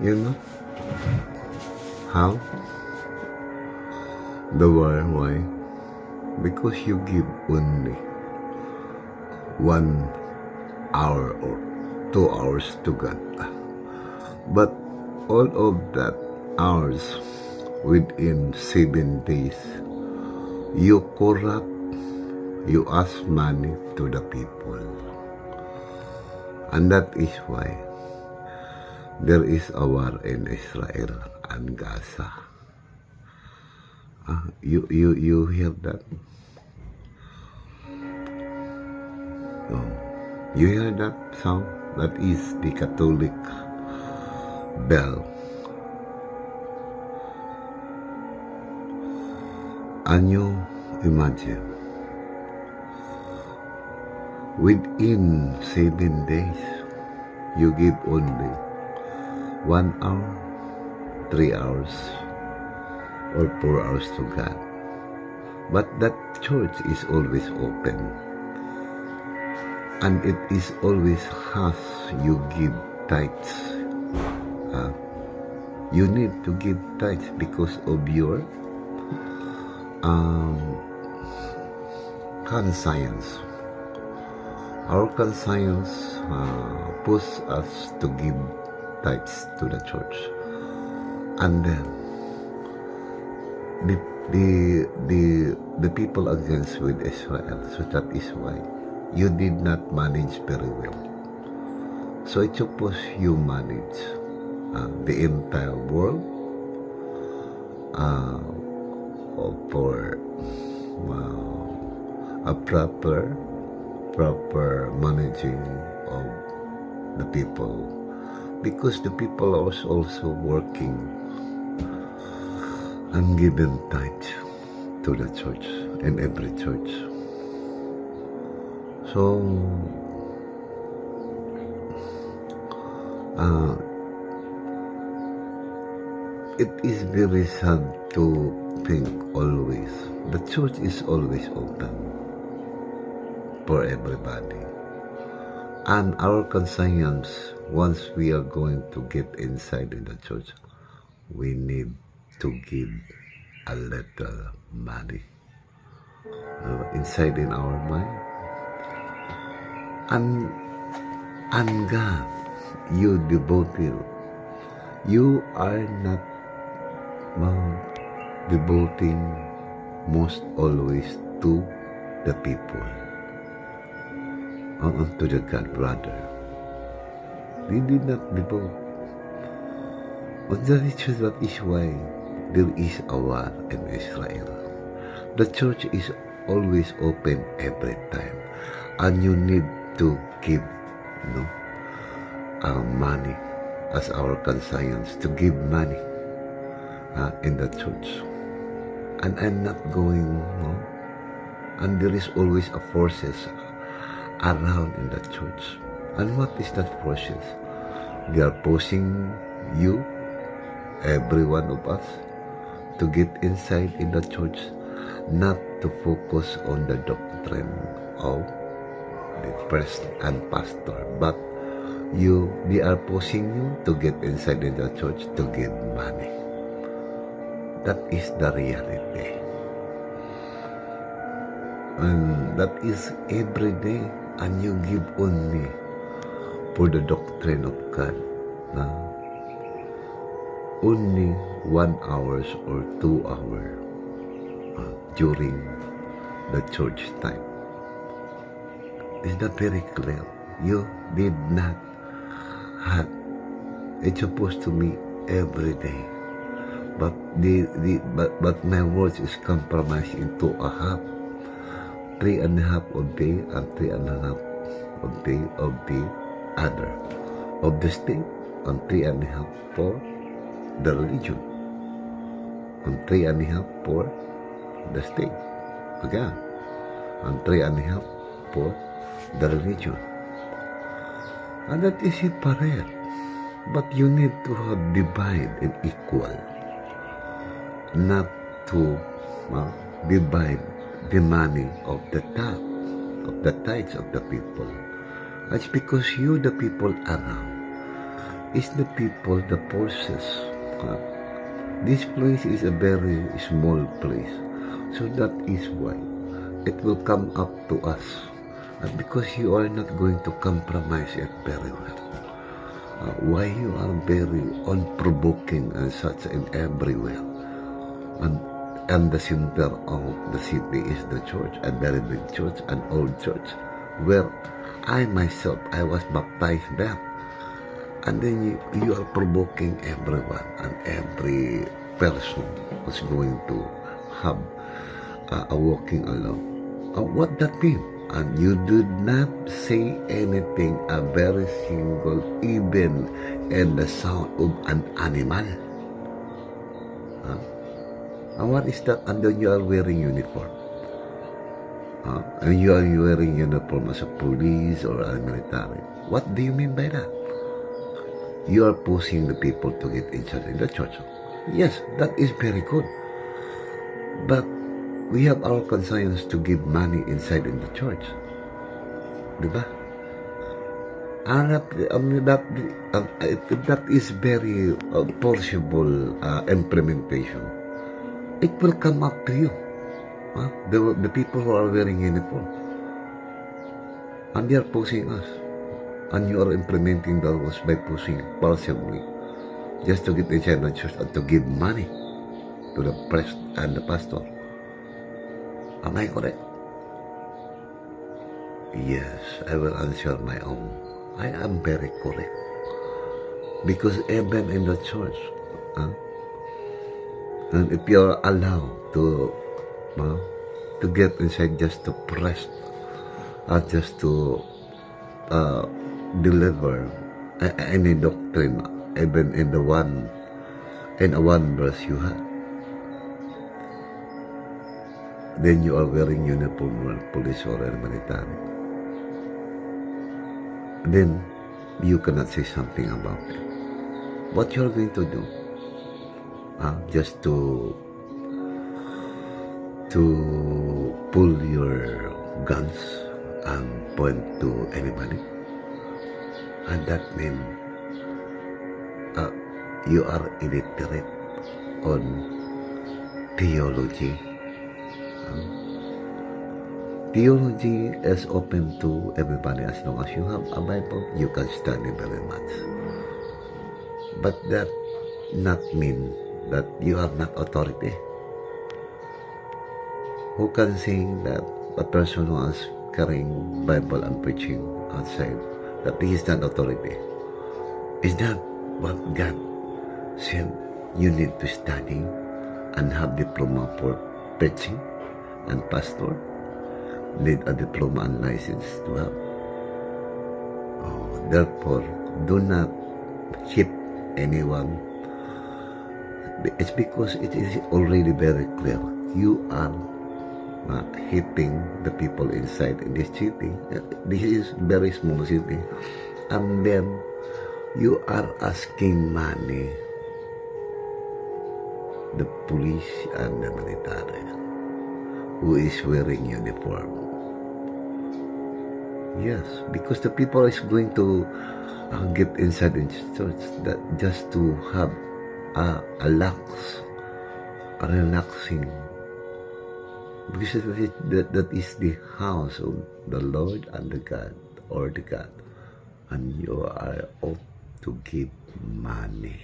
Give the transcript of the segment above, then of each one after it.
You know how? The war, why? Because you give only 1 hour or 2 hours to God. But all of that hours within 7 days, you corrupt, you ask money to the people. And that is why there is a war in Israel and Gaza. You hear that? Oh, you hear that sound? That is the Catholic bell. And you imagine, within 7 days, you give only 1 hour, 3 hours, or 4 hours to God. But that church is always open. And it is always has you give tithes. You need to give tithes because of your conscience. Our conscience pushes us to give tithes to the church. And then the people against with Israel, so that is why you did not manage very well. So it's supposed you manage the entire world for a proper managing of the people, because the people are also working and giving tithe to the church in every church. So it is very sad to think always the church is always open for everybody, and our conscience, once we are going to get inside in the church, we need to give a little money inside in our mind. And God, you devoted, you are not devoting most always to the people, to the God, brother. We did not devote. But that is why there is a war in Israel. The church is always open every time, and you need to give money as our conscience, to give money in the church. And I'm not going, and there is always a forces around in the church. And what is that forces? They are pushing you, every one of us, to get inside in the church, not to focus on the doctrine of the priest and pastor, but they are pushing you to get inside in the church to give money. That is the reality. And that is every day, and you give only for the doctrine of God. Only 1 hour or 2 hours during the church time. Is that very clear? You did not have. It's supposed to be every day, but but my words is compromised into a half, 3.5 of day and 3.5 of day of the other of the state, and 3.5 for the religion, and 3.5 for the state again, and 3.5 for the religion. And that is separate, but you need to divide and equal, not to divide the money of the tithes of the people. That's because you, the people around, It's the people, the forces. Uh, this place is a very small place. So that is why it will come up to us. Because you are not going to compromise it very well. Why you are very unprovoking and such in everywhere. And the center of the city is the church, a very big church, an old church, where I myself, I was baptized there. And then you are provoking everyone, and every person was going to have a walking along. What that mean? And you did not say anything, a very single, even in the sound of an animal. And what is that? And then you are wearing uniform. And you are wearing uniform as a police or a military. What do you mean by that? You are pushing the people to get inside in the church. Yes, that is very good. But we have our conscience to give money inside in the church. Diba? And that is very possible implementation. It will come up to you. The people who are wearing uniform. And they are pushing us. And you are implementing the rules by pushing possibly just to get inside the church and to give money to the priest and the pastor. Am I correct? Yes, I will answer my own. I am very correct. Because even in the church, and if you are allowed to get inside just to press, just to deliver any doctrine, even in a one verse you have, then you are wearing uniform or police or military. Then you cannot say something about it. What you are going to do? Just to pull your guns and point to anybody, and that means you are illiterate on theology. Theology is open to everybody as long as you have a Bible. You can study very much, but that not mean that you are not authority. Who can say that a person who is carrying Bible and preaching outside, that he is not authority? Is that what God said? You need to study and have diploma for preaching and pastor. Need a diploma and license to have. Therefore, do not hit anyone. It's because it is already very clear. You are hitting the people inside in this city. This is very small city. And then you are asking money, the police and the military, who is wearing uniform. Yes, because the people is going to get inside the church that just to have a relaxing, because that is the house of the Lord and the God, or the God, and you are ought to give money,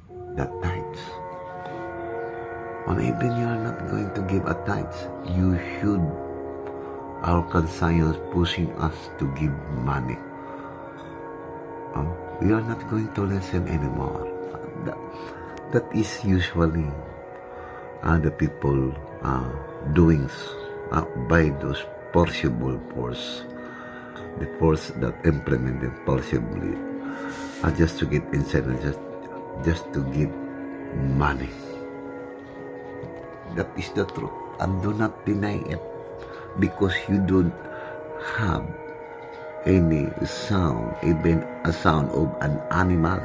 the tithes. And even you are not going to give a tithes, you should. Our conscience pushing us to give money. We are not going to listen anymore. That is usually the people doing by those possible force, the force that implemented possibly just to get inside and just to give money. That is the truth, and do not deny it. Because you don't have any sound, even a sound of an animal.